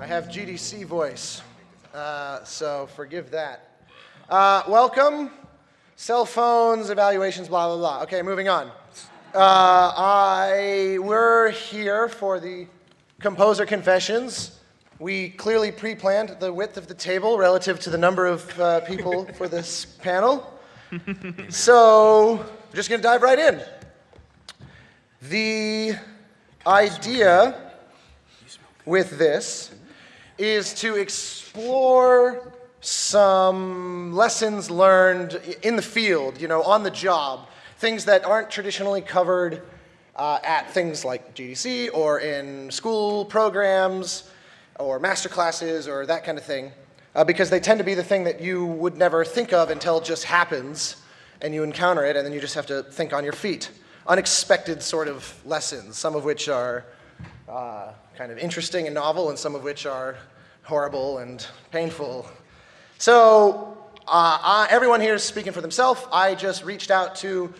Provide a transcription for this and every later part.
I have GDC voice, so forgive that. Welcome. Cell phones, evaluations, blah, blah, blah. Okay, moving on. We're here for the Composer Confessions. We clearly pre-planned the width of the table relative to the number of people for this panel. So we're just going to dive right in. The idea with this is to explore some lessons learned in the field, on the job, things that aren't traditionally covered at things like GDC or in school programs or master classes or that kind of thing, because they tend to be the thing that you would never think of until it just happens and you encounter it, and then you just have to think on your feet. Unexpected sort of lessons, some of which are kind of interesting and novel, and some of which are horrible and painful. So everyone here is speaking for themselves. I just reached out to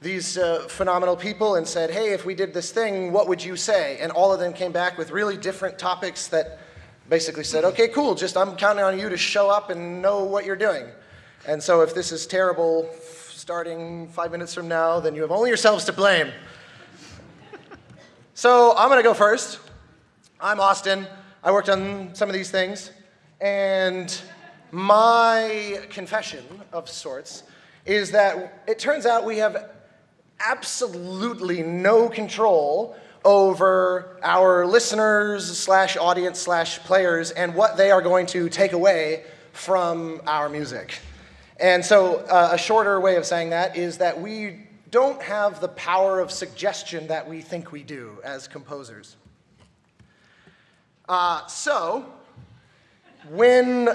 these phenomenal people and said, hey, if we did this thing, what would you say? And all of them came back with really different topics that basically said, okay, cool, I'm counting on you to show up and know what you're doing. And so if this is terrible starting 5 minutes from now, then you have only yourselves to blame. So I'm going to go first. I'm Austin. I worked on some of these things. And my confession of sorts is that it turns out we have absolutely no control over our listeners / audience / players and what they are going to take away from our music. And so a shorter way of saying that is that we don't have the power of suggestion that we think we do as composers. So when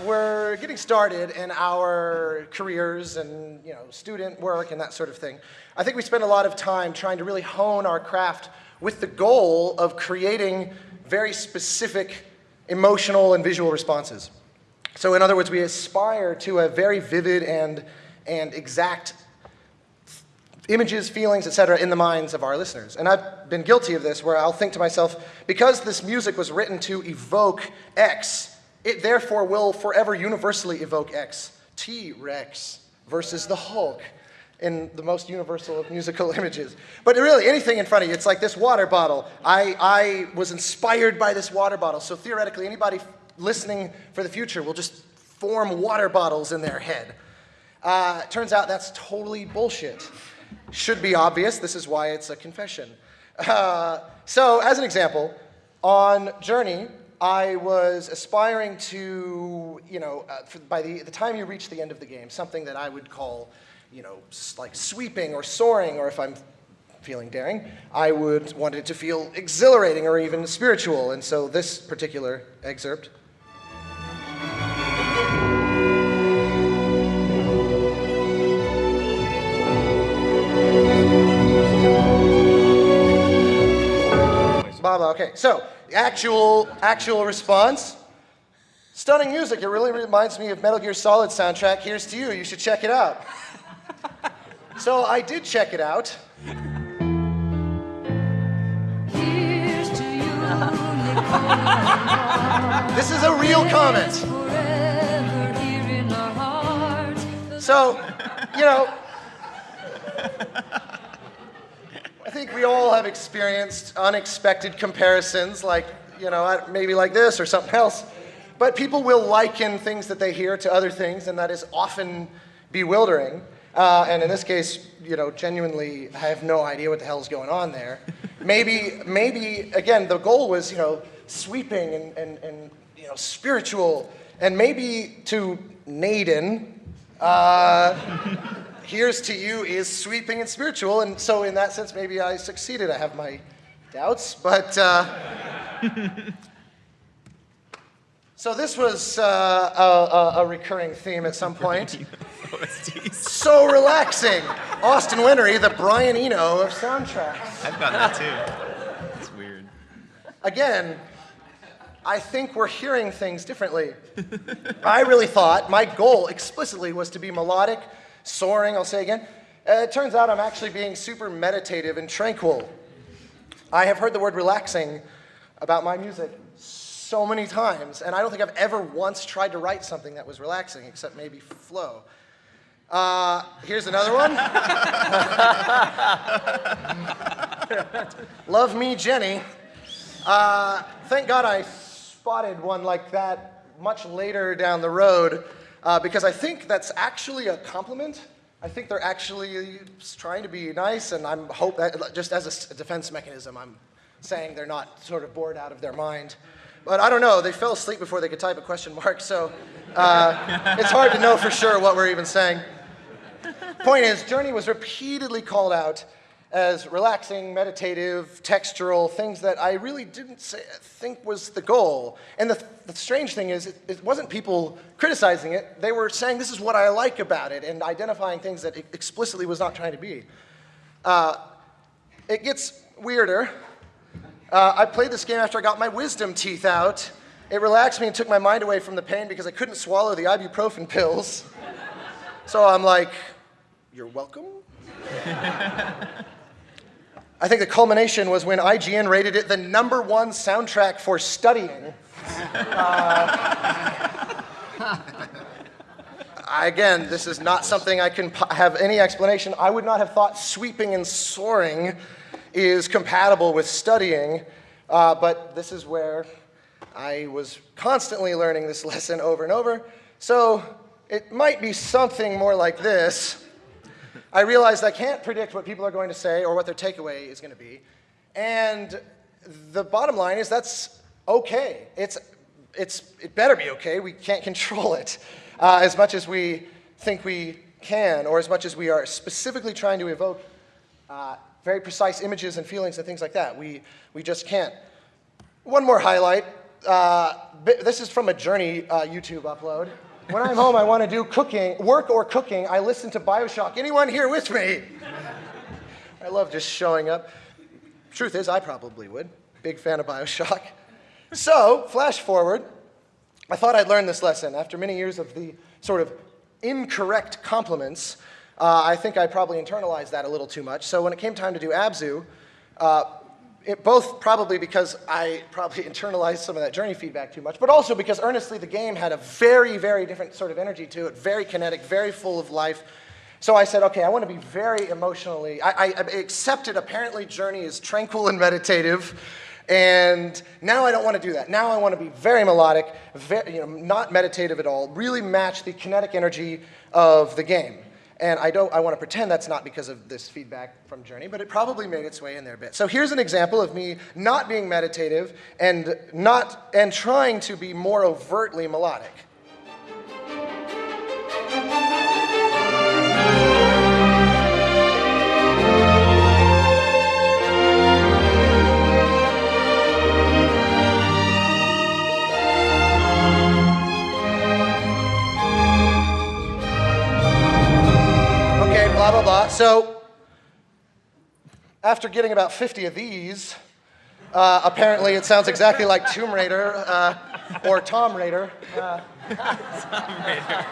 we're getting started in our careers and student work and that sort of thing, I think we spend a lot of time trying to really hone our craft with the goal of creating very specific emotional and visual responses. So in other words, we aspire to a very vivid and exact images, feelings, etc. in the minds of our listeners. And I've been guilty of this, where I'll think to myself, because this music was written to evoke X, it therefore will forever universally evoke X. T-Rex versus the Hulk in the most universal of musical images. But really, anything in front of you, it's like this water bottle. I was inspired by this water bottle, so theoretically anybody listening for the future will just form water bottles in their head. Turns out that's totally bullshit. Should be obvious. This is why it's a confession. So, as an example, on Journey, I was aspiring to, by the time you reach the end of the game, something that I would call, like sweeping or soaring, or if I'm feeling daring, I would want it to feel exhilarating or even spiritual. And so this particular excerpt. Okay, so the actual response. Stunning music. It really reminds me of Metal Gear Solid soundtrack. Here's to you. You should check it out. So I did check it out. Here's to you. This is a real comment. So, I think we all have experienced unexpected comparisons, like, maybe like this or something else. But people will liken things that they hear to other things, and that is often bewildering. And in this case, genuinely, I have no idea what the hell is going on there. Maybe again, the goal was, sweeping and spiritual, and maybe to Naden, here's to you is sweeping and spiritual, and so in that sense, maybe I succeeded. I have my doubts, but so this was a recurring theme at some point. So relaxing. Austin Wintory, the Brian Eno of soundtracks. I've gotten that too. It's weird. Again, I think we're hearing things differently. I really thought my goal explicitly was to be melodic, soaring, I'll say again. It turns out I'm actually being super meditative and tranquil. I have heard the word relaxing about my music so many times, and I don't think I've ever once tried to write something that was relaxing, except maybe flow. Here's another one. Love me, Jenny. Thank God I spotted one like that much later down the road, because I think that's actually a compliment. I think they're actually trying to be nice, and I'm hope that just as a defense mechanism, I'm saying they're not sort of bored out of their mind. But I don't know, they fell asleep before they could type a question mark, so it's hard to know for sure what we're even saying. Point is, Journey was repeatedly called out as relaxing, meditative, textural, things that I really didn't think was the goal. And the strange thing is, it wasn't people criticizing it. They were saying, this is what I like about it, and identifying things that it explicitly was not trying to be. It gets weirder. I played this game after I got my wisdom teeth out. It relaxed me and took my mind away from the pain because I couldn't swallow the ibuprofen pills. So I'm like, you're welcome? I think the culmination was when IGN rated it the #1 soundtrack for studying. Again, this is not something I can have any explanation. I would not have thought sweeping and soaring is compatible with studying, but this is where I was constantly learning this lesson over and over. So it might be something more like this. I realized I can't predict what people are going to say or what their takeaway is going to be. And the bottom line is that's okay. It better be okay. We can't control it as much as we think we can, or as much as we are specifically trying to evoke very precise images and feelings and things like that. We just can't. One more highlight. This is from a Journey YouTube upload. When I'm home, I want to do work or cooking. I listen to BioShock. Anyone here with me? I love just showing up. Truth is, I probably would. Big fan of BioShock. So, flash forward. I thought I'd learned this lesson. After many years of the sort of incorrect compliments, I think I probably internalized that a little too much. So when it came time to do Abzu, both probably because I probably internalized some of that Journey feedback too much, but also because earnestly the game had a very, very different sort of energy to it, very kinetic, very full of life. So I said, okay, I want to be very emotionally, I accepted apparently Journey is tranquil and meditative, and now I don't want to do that. Now I want to be very melodic, not meditative at all, really match the kinetic energy of the game. And I want to pretend that's not because of this feedback from Journey, but it probably made its way in there a bit. So here's an example of me not being meditative and trying to be more overtly melodic. Blah, blah, blah. So, after getting about 50 of these, apparently it sounds exactly like Tomb Raider or Tom Raider. Tom Raider.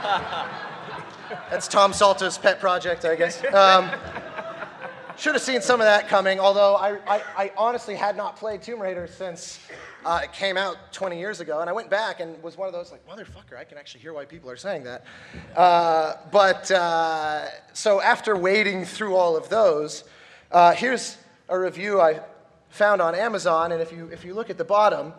That's Tom Salta's pet project, I guess. Should have seen some of that coming, although I honestly had not played Tomb Raider since it came out 20 years ago, and I went back and was one of those like, motherfucker, I can actually hear why people are saying that. So after wading through all of those, here's a review I found on Amazon, and if you look at the bottom,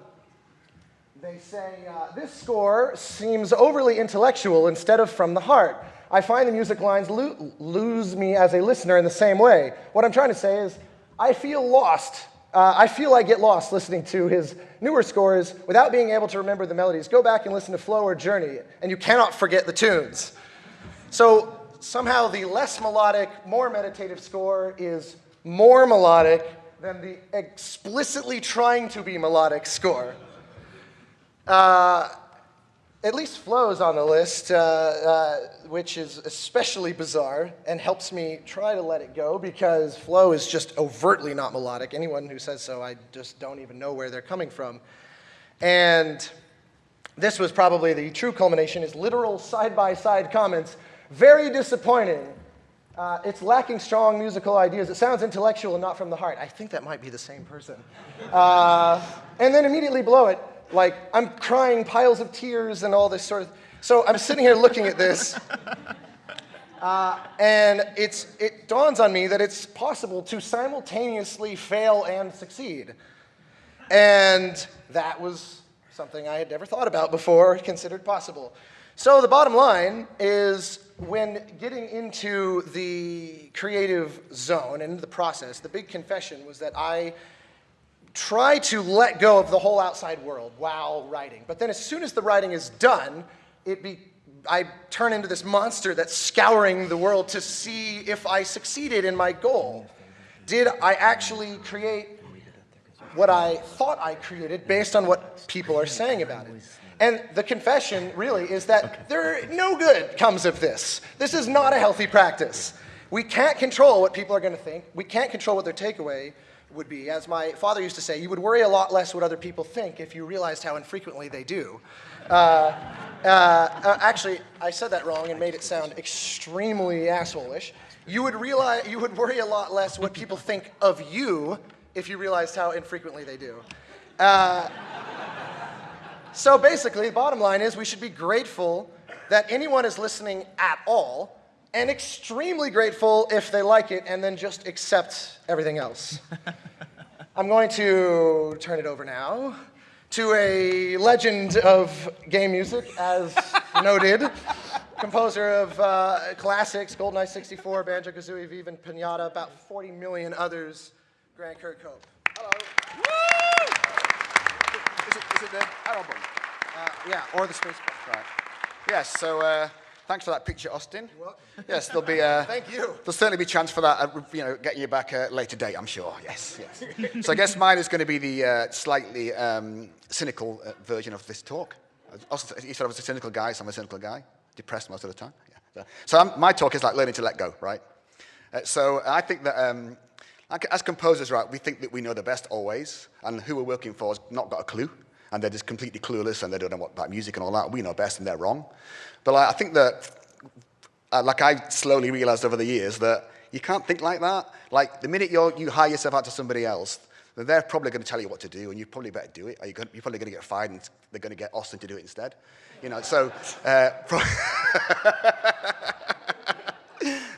they say, this score seems overly intellectual instead of from the heart. I find the music lines lose me as a listener in the same way. What I'm trying to say is, I feel lost. I feel I get lost listening to his newer scores without being able to remember the melodies. Go back and listen to Flow or Journey, and you cannot forget the tunes. So somehow the less melodic, more meditative score is more melodic than the explicitly trying to be melodic score. At least Flow's on the list, which is especially bizarre and helps me try to let it go because Flow is just overtly not melodic. Anyone who says so, I just don't even know where they're coming from. And this was probably the true culmination, is literal side-by-side comments. Very disappointing. It's lacking strong musical ideas. It sounds intellectual and not from the heart. I think that might be the same person. And then immediately below it, Like, I'm crying piles of tears and all this sort of... So I'm sitting here looking at this, and it dawns on me that it's possible to simultaneously fail and succeed. And that was something I had never thought about before, considered possible. So the bottom line is, when getting into the creative zone and into the process, the big confession was that I try to let go of the whole outside world while writing. But then as soon as the writing is done, I turn into this monster that's scouring the world to see if I succeeded in my goal. Did I actually create what I thought I created based on what people are saying about it? And the confession really is that no good comes of this. This is not a healthy practice. We can't control what people are going to think. We can't control what their takeaway would be. As my father used to say, you would worry a lot less what other people think if you realized how infrequently they do. Actually, I said that wrong and made it sound extremely asshole-ish. You would worry a lot less what people think of you if you realized how infrequently they do. So basically, the bottom line is we should be grateful that anyone is listening at all, and extremely grateful if they like it, and then just accept everything else. I'm going to turn it over now to a legend of game music, as noted, composer of classics, GoldenEye 64, Banjo-Kazooie, Viva Pinata, about 40 million others, Grant Kirkhope. Hello. Woo! Is it the arrow button? Yeah, or the space bar. Right. Yes, so thanks for that picture, Austin. You're welcome. Yes, there'll be... Thank you. There'll certainly be a chance for that, getting you back at a later date, I'm sure. Yes, yes. So I guess mine is going to be the slightly cynical version of this talk. You said I was a cynical guy, so I'm a cynical guy. Depressed most of the time. Yeah. So my talk is like learning to let go, right? So I think that as composers, right, we think that we know the best always, and who we're working for has not got a clue, and they're just completely clueless, and they don't know what about music and all that. We know best, and they're wrong. But I think that, I slowly realized over the years that you can't think like that. Like, the minute you hire yourself out to somebody else, then they're probably going to tell you what to do, and you probably better do it. You're probably going to get fired, and they're going to get Austin to do it instead. You know, so...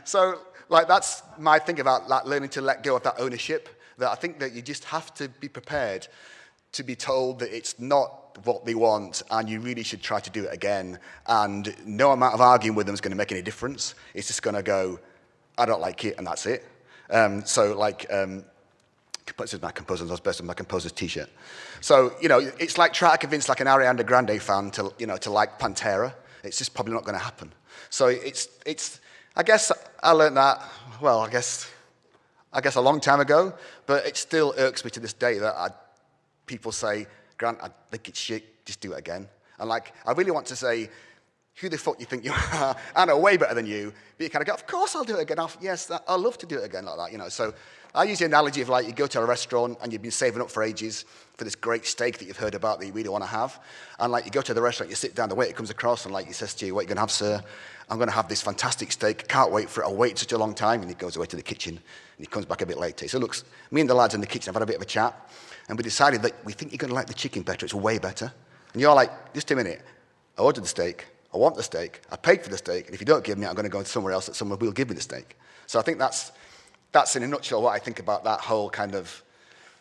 So, that's my thing about learning to let go of that ownership, that I think that you just have to be prepared to be told that it's not what they want, and you really should try to do it again, and no amount of arguing with them is going to make any difference. It's just going to go, I don't like it, and that's it. This is my composer's t-shirt. So, it's like trying to convince like an Ariana Grande fan to like Pantera. It's just probably not going to happen. So I guess I learned that, well, I guess a long time ago, but it still irks me to this day that people say, Grant, I think it's shit, just do it again. And I really want to say, who the fuck you think you are? I know way better than you. But you kind of go, of course I'll do it again. Yes, I'd love to do it again like that, So I use the analogy of you go to a restaurant and you've been saving up for ages for this great steak that you've heard about that you really want to have. And you go to the restaurant, you sit down, the waiter comes across and he says to you, what are you going to have, sir? I'm going to have this fantastic steak. Can't wait for it. I'll wait such a long time. And he goes away to the kitchen and he comes back a bit later. So looks, me and the lads in the kitchen have had a bit of a chat. And we decided that we think you're going to like the chicken better. It's way better. And you're like, just a minute. I ordered the steak. I want the steak. I paid for the steak. And if you don't give me, I'm going to go somewhere else that someone will give me the steak. So I think that's in a nutshell what I think about that whole kind of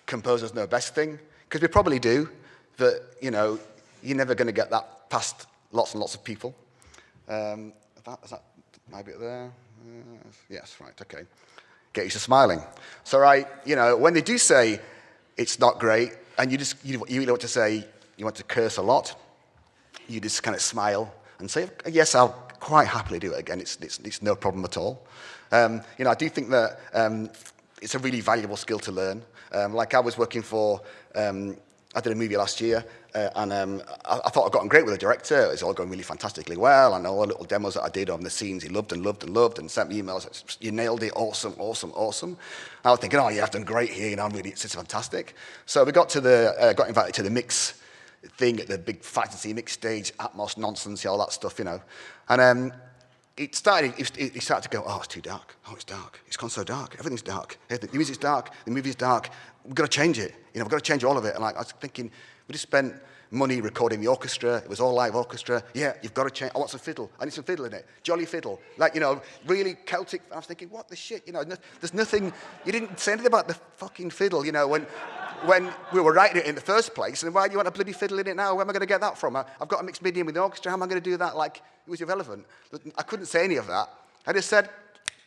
composers know best thing. Because we probably do. But, you're never going to get that past lots and lots of people. Is that my bit there? Yes, right, okay. Get used to smiling. So, when they do say, it's not great, and you really want to say, you want to curse a lot, you just kind of smile and say, yes, I'll quite happily do it again. It's no problem at all. I do think that it's a really valuable skill to learn. I was working for, I did a movie last year, and I thought I'd gotten great with the director. It was all going really fantastically well, and all the little demos that I did on the scenes, he loved and loved and loved, and sent me emails, you nailed it, awesome, awesome, awesome. I was thinking, oh yeah, I've done great here, it's fantastic. So we got got invited to the mix thing at the big fantasy mix stage, Atmos, nonsense, all that stuff, And he started to go, oh, it's too dark. Oh, it's dark. It's gone so dark. Everything's dark. The music's dark. The movie's dark. We've got to change it. We've got to change all of it. And I was thinking, we just spent money recording the orchestra. It was all live orchestra. Yeah, you've got to change. I want some fiddle. I need some fiddle in it. Jolly fiddle. Like, you know, really Celtic. I was thinking, what the shit? You know, there's nothing. You didn't say anything about the fucking fiddle, you know, when we were writing it in the first place. And why do you want a bloody fiddle in it now? Where am I going to get that from? I've got a mixed medium with the orchestra. How am I going to do that? Like, it was irrelevant. I couldn't say any of that. I just said,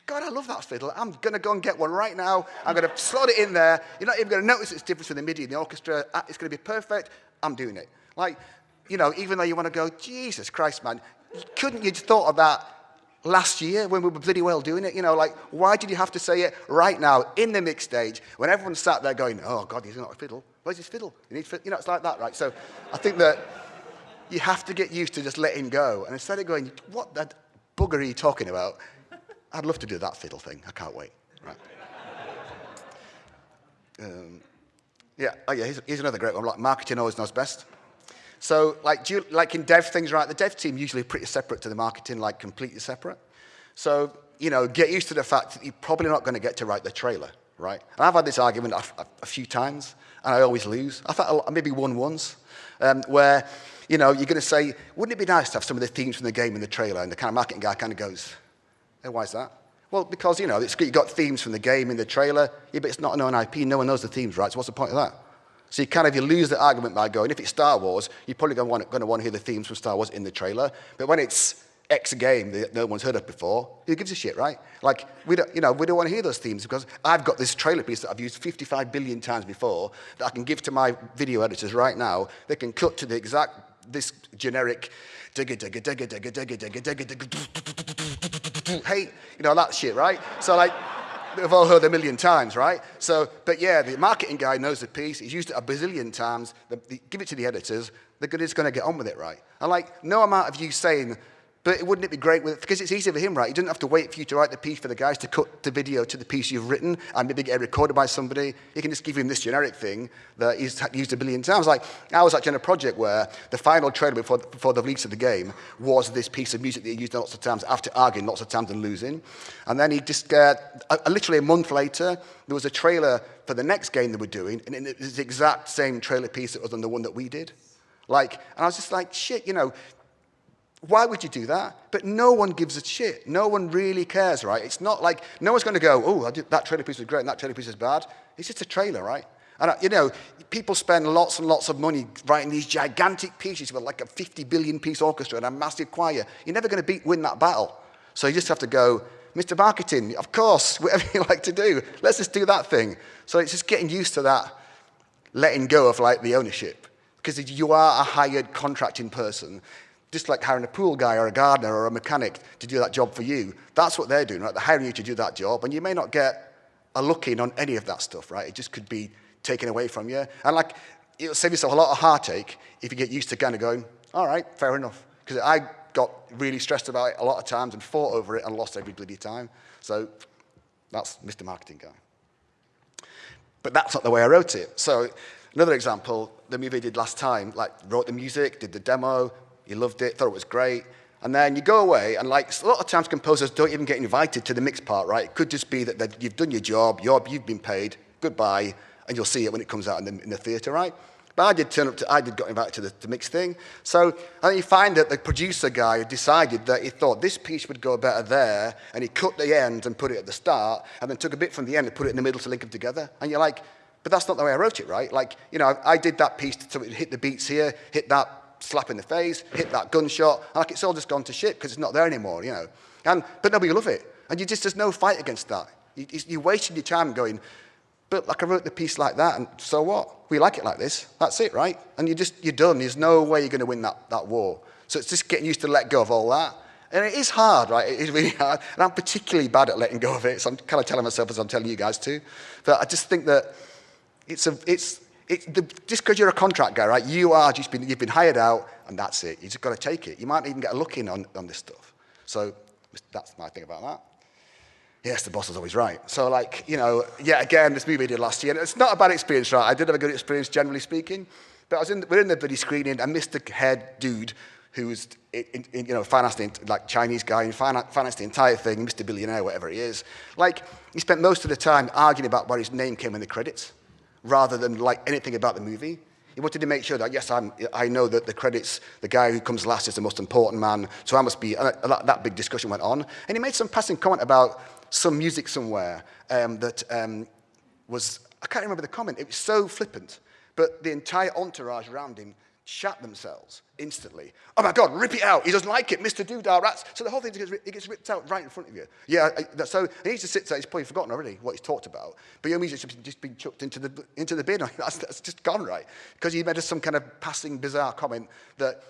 God, I love that fiddle. I'm going to go and get one right now. I'm going to slot it in there. You're not even going to notice it's different from the MIDI and the orchestra. It's going to be perfect. I'm doing it. Like, you know, even though you want to go, Jesus Christ, man, couldn't you have thought of that last year when we were bloody well doing it? You know, like, why did you have to say it right now in the mix stage when everyone sat there going, oh, God, he's not a fiddle. Where's his fiddle? You need fiddle. You know, it's like that, right? So I think that you have to get used to just letting go. And instead of going, what the bugger are you talking about? I'd love to do that fiddle thing. I can't wait. Right. Yeah. Oh, yeah. Here's another great one. Like, marketing always knows best. So, like, like in dev things, right? The dev team usually pretty separate to the marketing, like completely separate. So, you know, get used to the fact that you're probably not going to get to write the trailer, right? And I've had this argument a few times, and I always lose. I thought I maybe won once, where, you know, you're going to say, wouldn't it be nice to have some of the themes from the game in the trailer? And the kind of marketing guy kind of goes, hey, why is that? Well, because, you know, you've got themes from the game in the trailer. Yeah, but it's not a known IP. No one knows the themes, right? So what's the point of that? So you lose the argument by going, if it's Star Wars, you're probably going to want to hear the themes from Star Wars in the trailer. But when it's X game that no one's heard of before, who gives a shit, right? Like, we don't want to hear those themes because I've got this trailer piece that I've used 55 billion times before that I can give to my video editors right now. They can cut to this generic hey, you know, that shit, right? So, like, we've all heard it a million times, right? So, but yeah, the marketing guy knows the piece. He's used it a bazillion times. Give it to the editors. They're just going to get on with it, right? And, like, no amount of you saying, but wouldn't it be great because it's easy for him, right? He doesn't have to wait for you to write the piece for the guys to cut the video to the piece you've written and maybe get it recorded by somebody. You can just give him this generic thing that he's used a billion times. Like, I was actually in a project where the final trailer before the release of the game was this piece of music that he used lots of times after arguing lots of times and losing. And then he just, literally a month later, there was a trailer for the next game they were doing, and it was the exact same trailer piece that was on the one that we did. Like, and I was just like, shit, you know, why would you do that? But no one gives a shit. No one really cares, right? It's not like, no one's going to go, oh, that trailer piece was great and that trailer piece is bad. It's just a trailer, right? And, you know, people spend lots and lots of money writing these gigantic pieces with like a 50 billion piece orchestra and a massive choir. You're never going to win that battle. So you just have to go, Mr. Marketing, of course, whatever you like to do, let's just do that thing. So it's just getting used to that, letting go of like the ownership. Because you are a hired contracting person, just like hiring a pool guy or a gardener or a mechanic to do that job for you. That's what they're doing, right? They're hiring you to do that job, and you may not get a look in on any of that stuff, right? It just could be taken away from you. And like, it'll save yourself a lot of heartache if you get used to kind of going, all right, fair enough. Because I got really stressed about it a lot of times and fought over it and lost every bloody time. So that's Mr. Marketing Guy. But that's not the way I wrote it. So another example, the movie I did last time, like wrote the music, did the demo, you loved it, thought it was great, and then you go away, and like a lot of times composers don't even get invited to the mix part, right? It could just be that you've done your job, you've been paid, goodbye, and you'll see it when it comes out in the theatre, right? But I got invited to the mix thing. So and then you find that the producer guy had decided that he thought this piece would go better there, and he cut the end and put it at the start, and then took a bit from the end and put it in the middle to link them together. And you're like, but that's not the way I wrote it, right? Like, you know, I did that piece to hit the beats here, hit that slap in the face, hit that gunshot, and like it's all just gone to shit because it's not there anymore, you know. But nobody will love it. And there's no fight against that. You're wasting your time going, but like I wrote the piece like that, and so what? We like it like this. That's it, right? And you're done. There's no way you're going to win that war. So it's just getting used to let go of all that. And it is hard, right? It is really hard. And I'm particularly bad at letting go of it, so I'm kind of telling myself as I'm telling you guys too. But I just think that just because you're a contract guy, right? You've been hired out, and that's it. You just got to take it. You might even get a look in on this stuff. So that's my thing about that. Yes, the boss is always right. So, like, you know, yeah, again, this movie I did last year. And it's not a bad experience, right? I did have a good experience, generally speaking. But we're in the bloody screening, and Mr. Head Dude, who was, financing, like Chinese guy, and financed the entire thing, Mr. Billionaire, whatever he is. Like, he spent most of the time arguing about where his name came in the credits, rather than like anything about the movie. He wanted to make sure that, yes, I know that the credits, the guy who comes last is the most important man, so I must be, that big discussion went on. And he made some passing comment about some music somewhere that was, I can't remember the comment, it was so flippant, but the entire entourage around him shat themselves instantly. Oh my God, rip it out. He doesn't like it, Mr. Doodah Rats. So the whole thing gets ripped out right in front of you. Yeah, so he needs to sit there, he's probably forgotten already what he's talked about, but your music's just been chucked into the bin. That's just gone right. Because he made some kind of passing bizarre comment that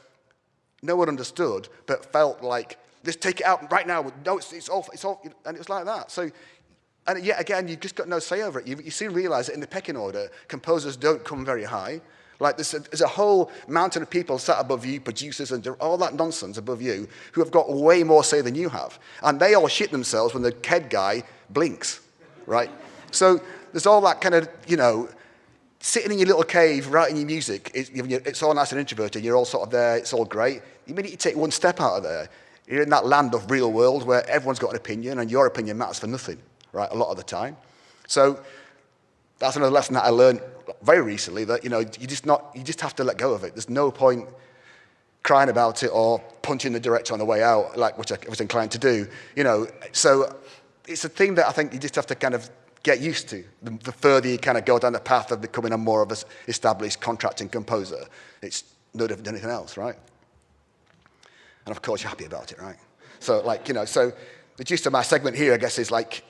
no one understood, but felt like, let's take it out right now. No, it's all, and it was like that. So, and yet again, you've just got no say over it. You soon realize that in the pecking order, composers don't come very high. Like there's a whole mountain of people sat above you, producers and all that nonsense above you, who have got way more say than you have. And they all shit themselves when the KED guy blinks, right? So there's all that kind of, sitting in your little cave, writing your music, it's all nice and introverted, you're all sort of there, it's all great. The minute you take one step out of there, you're in that land of real world where everyone's got an opinion and your opinion matters for nothing, right, a lot of the time. So that's another lesson that I learned very recently, that you just have to let go of it. There's no point crying about it or punching the director on the way out, like which I was inclined to do. So it's a thing that I think you just have to kind of get used to. The further you kind of go down the path of becoming a more of an established contracting composer, it's no different than anything else, right? And of course you're happy about it, right? So so the gist of my segment here, I guess, is like,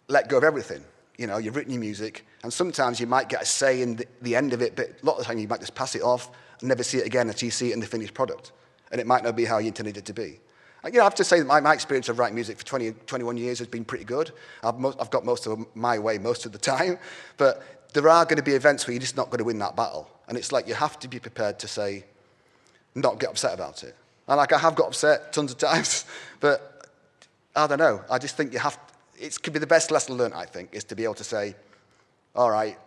let go of everything. You've written your music, and sometimes you might get a say in the end of it, but a lot of the time you might just pass it off and never see it again until you see it in the finished product. And it might not be how you intended it to be. I have to say that my experience of writing music for 21 years has been pretty good. I've got most of my way most of the time, but there are going to be events where you're just not going to win that battle. And it's like you have to be prepared to say, not get upset about it. And I have got upset tons of times, but I don't know. I just think it could be the best lesson learned, I think, is to be able to say, all right,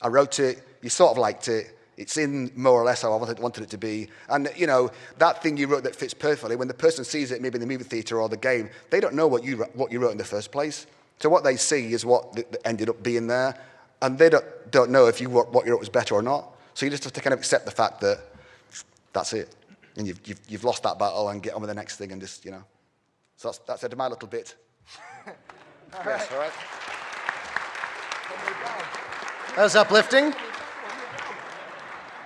I wrote it, you sort of liked it, it's in more or less how I wanted it to be. And, that thing you wrote that fits perfectly, when the person sees it, maybe in the movie theater or the game, they don't know what you wrote in the first place. So what they see is what ended up being there, and they don't know if what you wrote was better or not. So you just have to kind of accept the fact that that's it. And you've lost that battle and get on with the next thing and just, So that's it, my little bit. All yes, right. all right. That was uplifting.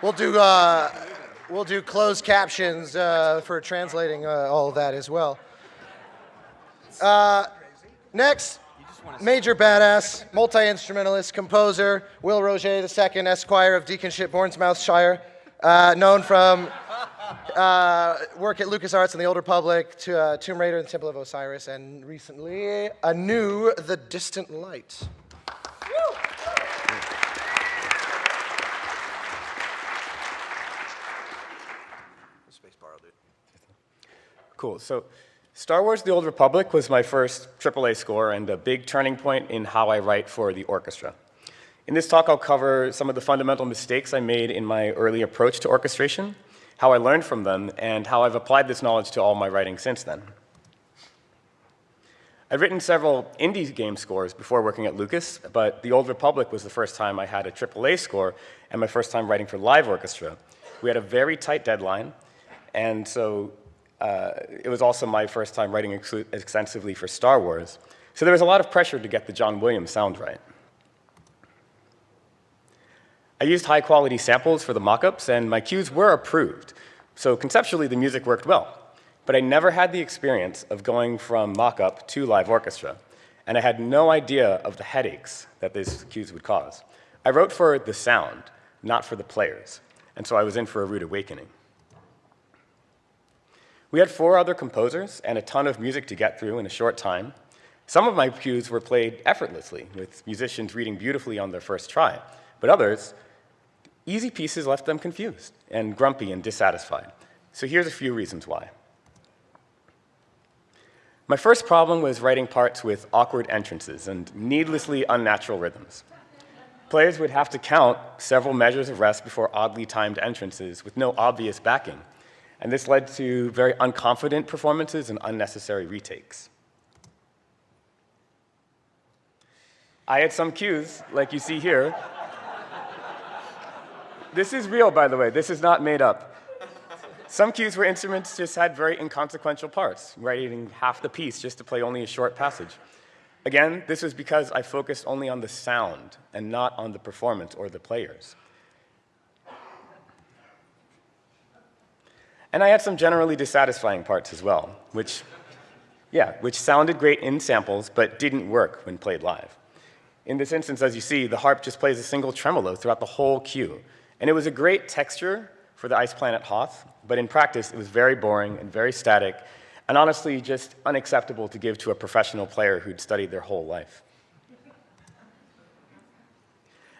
We'll do closed captions for translating all of that as well. Next, major badass, multi-instrumentalist, composer, Will Roget II, Esquire of Deaconship, Bournemouthshire, known from work at LucasArts and the Old Republic, to Tomb Raider and the Temple of Osiris, and recently, anew, The Distant Light. Cool. So Star Wars The Old Republic was my first AAA score and a big turning point in how I write for the orchestra. In this talk, I'll cover some of the fundamental mistakes I made in my early approach to orchestration, how I learned from them, and how I've applied this knowledge to all my writing since then. I've written several indie game scores before working at Lucas, but The Old Republic was the first time I had a AAA score and my first time writing for live orchestra. We had a very tight deadline, and so it was also my first time writing extensively for Star Wars. So there was a lot of pressure to get the John Williams sound right. I used high-quality samples for the mock-ups, and my cues were approved. So conceptually, the music worked well. But I never had the experience of going from mock-up to live orchestra, and I had no idea of the headaches that these cues would cause. I wrote for the sound, not for the players, and so I was in for a rude awakening. We had 4 other composers and a ton of music to get through in a short time. Some of my cues were played effortlessly, with musicians reading beautifully on their first try, but others, easy pieces left them confused and grumpy and dissatisfied. So here's a few reasons why. My first problem was writing parts with awkward entrances and needlessly unnatural rhythms. Players would have to count several measures of rest before oddly timed entrances with no obvious backing, and this led to very unconfident performances and unnecessary retakes. I had some cues, like you see here, This is real, by the way. This is not made up. Some cues where instruments just had very inconsequential parts, writing half the piece just to play only a short passage. Again, this was because I focused only on the sound and not on the performance or the players. And I had some generally dissatisfying parts as well, which sounded great in samples but didn't work when played live. In this instance, as you see, the harp just plays a single tremolo throughout the whole cue. And it was a great texture for the ice planet Hoth, but in practice, it was very boring and very static, and honestly, just unacceptable to give to a professional player who'd studied their whole life.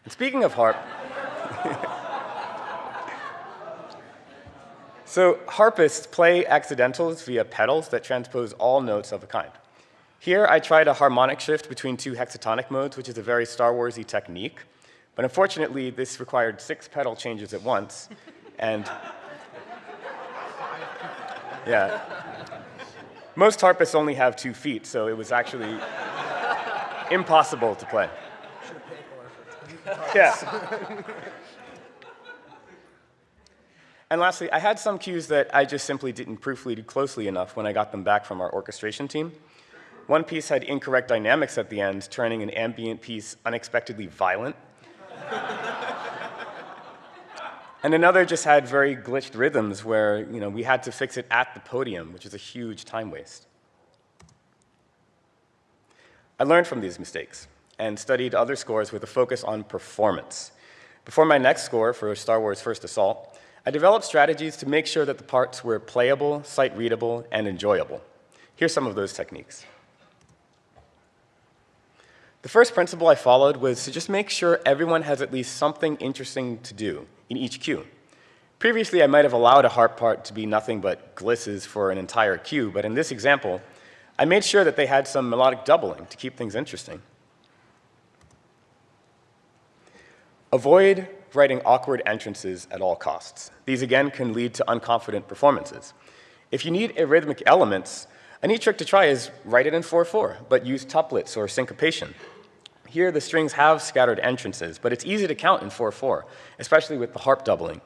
And speaking of harp, so harpists play accidentals via pedals that transpose all notes of a kind. Here, I tried a harmonic shift between two hexatonic modes, which is a very Star Wars-y technique. But unfortunately, this required 6 pedal changes at once. And yeah, most harpists only have 2 feet, so it was actually impossible to play. Yeah. And lastly, I had some cues that I just simply didn't proofread closely enough when I got them back from our orchestration team. One piece had incorrect dynamics at the end, turning an ambient piece unexpectedly violent. And another just had very glitched rhythms where we had to fix it at the podium, which is a huge time waste. I learned from these mistakes and studied other scores with a focus on performance. Before my next score for Star Wars First Assault, I developed strategies to make sure that the parts were playable, sight-readable, and enjoyable. Here's some of those techniques. The first principle I followed was to just make sure everyone has at least something interesting to do in each cue. Previously, I might have allowed a harp part to be nothing but glisses for an entire cue, but in this example, I made sure that they had some melodic doubling to keep things interesting. Avoid writing awkward entrances at all costs. These, again, can lead to unconfident performances. If you need arrhythmic elements, a neat trick to try is write it in 4/4, but use tuplets or syncopation. Here, the strings have scattered entrances, but it's easy to count in 4/4, especially with the harp doubling.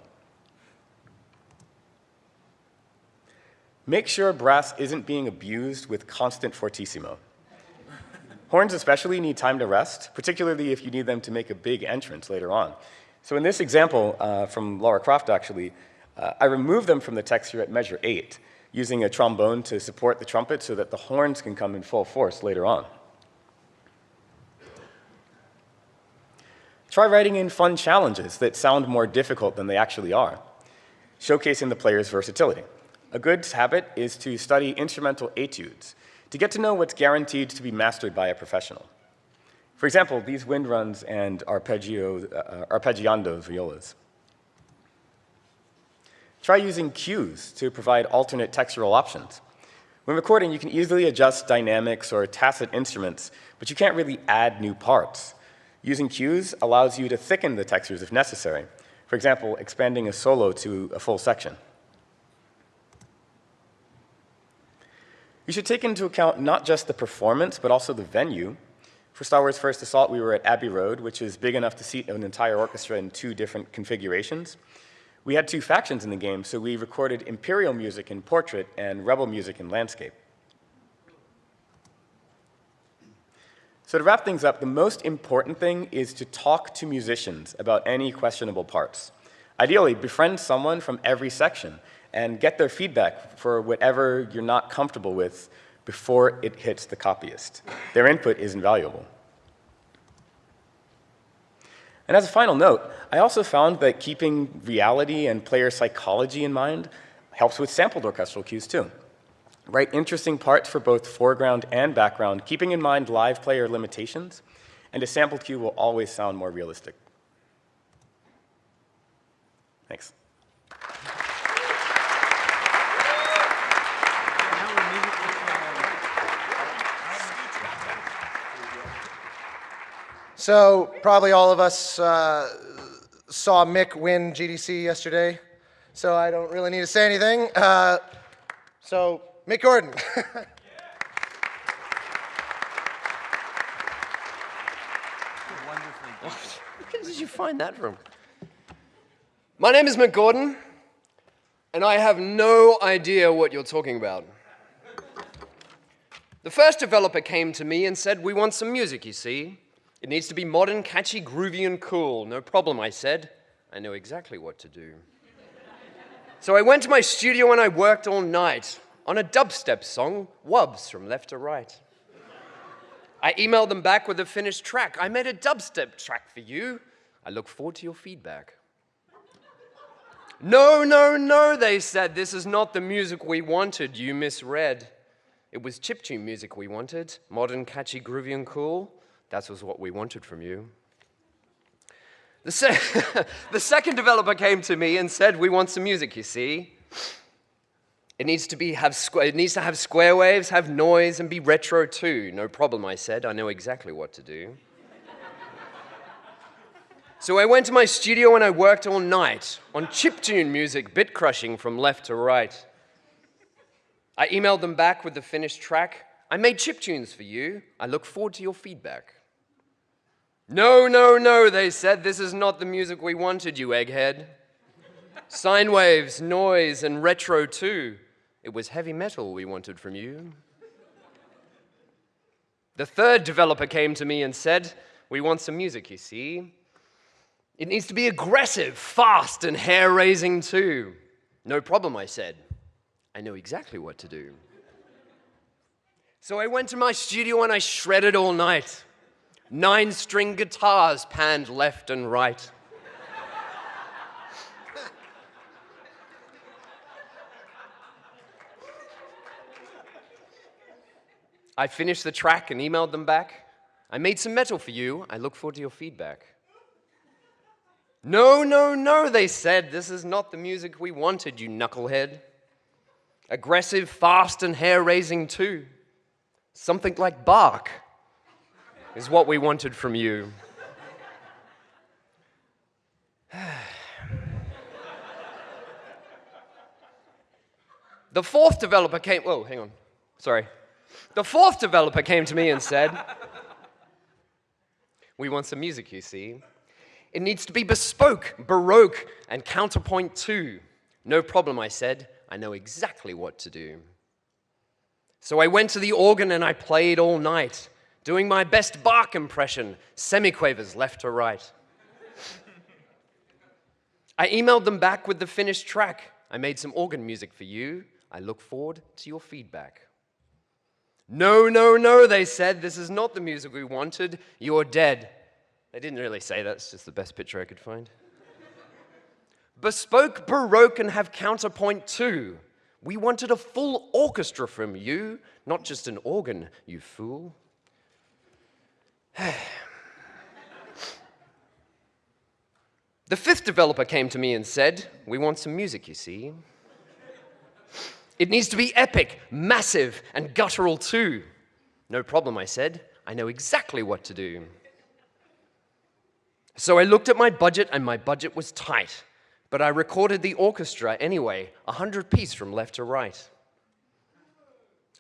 Make sure brass isn't being abused with constant fortissimo. Horns especially need time to rest, particularly if you need them to make a big entrance later on. So in this example from Lara Croft, actually, I removed them from the texture at measure 8, using a trombone to support the trumpet so that the horns can come in full force later on. Try writing in fun challenges that sound more difficult than they actually are, showcasing the player's versatility. A good habit is to study instrumental etudes to get to know what's guaranteed to be mastered by a professional. For example, these wind runs and arpeggiando violas. Try using cues to provide alternate textural options. When recording, you can easily adjust dynamics or tacit instruments, but you can't really add new parts. Using cues allows you to thicken the textures if necessary. For example, expanding a solo to a full section. You should take into account not just the performance, but also the venue. For Star Wars First Assault, we were at Abbey Road, which is big enough to seat an entire orchestra in 2 different configurations. We had 2 factions in the game, so we recorded Imperial music in portrait and Rebel music in landscape. So to wrap things up, the most important thing is to talk to musicians about any questionable parts. Ideally, befriend someone from every section and get their feedback for whatever you're not comfortable with before it hits the copyist. Their input is invaluable. And as a final note, I also found that keeping reality and player psychology in mind helps with sampled orchestral cues too. Write interesting parts for both foreground and background, keeping in mind live player limitations, and a sampled cue will always sound more realistic. Thanks. So probably all of us saw Mick win GDC yesterday, so I don't really need to say anything. So Mick Gordon. Where did you find that from? My name is Mick Gordon, and I have no idea what you're talking about. The first developer came to me and said, we want some music, you see. It needs to be modern, catchy, groovy, and cool. No problem, I said. I know exactly what to do. So I went to my studio and I worked all night on a dubstep song, Wubs, from left to right. I emailed them back with a finished track. I made a dubstep track for you. I look forward to your feedback. No, no, no, they said. This is not the music we wanted. You misread. It was chiptune music we wanted. Modern, catchy, groovy, and cool. That was what we wanted from you. The second developer came to me and said, we want some music, you see. It needs to have square waves, have noise, and be retro too. No problem, I said. I know exactly what to do. So I went to my studio and I worked all night on chiptune music, bit crushing from left to right. I emailed them back with the finished track. I made chiptunes for you. I look forward to your feedback. No, no, no, they said. This is not the music we wanted, you egghead. Sine waves, noise, and retro too. It was heavy metal we wanted from you. The third developer came to me and said, we want some music, you see. It needs to be aggressive, fast, and hair-raising too. No problem, I said. I know exactly what to do. So I went to my studio and I shredded all night. 9-string guitars panned left and right. I finished the track and emailed them back. I made some metal for you. I look forward to your feedback. No, no, no, they said. This is not the music we wanted, you knucklehead. Aggressive, fast, and hair-raising too. Something like bark is what we wanted from you. The fourth developer came, whoa, hang on, sorry. The fourth developer came to me and said, we want some music, you see. It needs to be bespoke, baroque, and counterpoint too. No problem, I said. I know exactly what to do. So I went to the organ and I played all night, doing my best Bach impression, semiquavers left to right. I emailed them back with the finished track. I made some organ music for you. I look forward to your feedback. No, no, no, they said. This is not the music we wanted. You're dead. They didn't really say that. It's just the best picture I could find. Bespoke, baroque, and have counterpoint too. We wanted a full orchestra from you, not just an organ, you fool. The fifth developer came to me and said, we want some music, you see. It needs to be epic, massive, and guttural too. No problem, I said. I know exactly what to do. So I looked at my budget, and my budget was tight. But I recorded the orchestra anyway, 100-piece from left to right.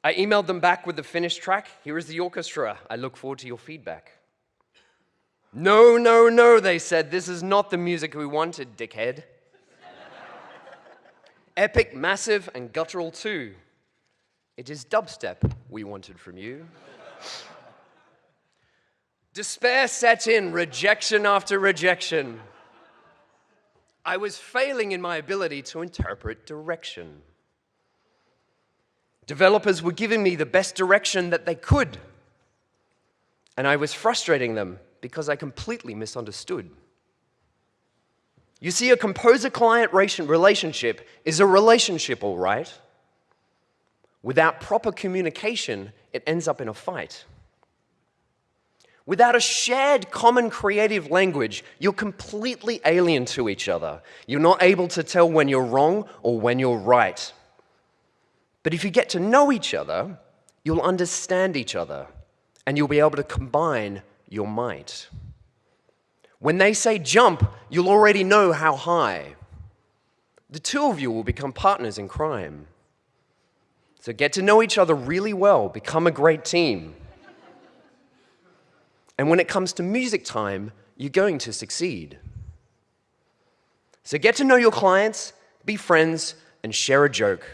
I emailed them back with the finished track. Here is the orchestra. I look forward to your feedback. No, no, no, they said. This is not the music we wanted, dickhead. Epic, massive, and guttural too. It is dubstep we wanted from you. Despair set in, rejection after rejection. I was failing in my ability to interpret direction. Developers were giving me the best direction that they could, and I was frustrating them because I completely misunderstood. You see, a composer-client relationship is a relationship, all right. Without proper communication, it ends up in a fight. Without a shared common creative language, you're completely alien to each other. You're not able to tell when you're wrong or when you're right. But if you get to know each other, you'll understand each other, and you'll be able to combine your might. When they say jump, you'll already know how high. The two of you will become partners in crime. So get to know each other really well, become a great team. And when it comes to music time, you're going to succeed. So get to know your clients, be friends, and share a joke.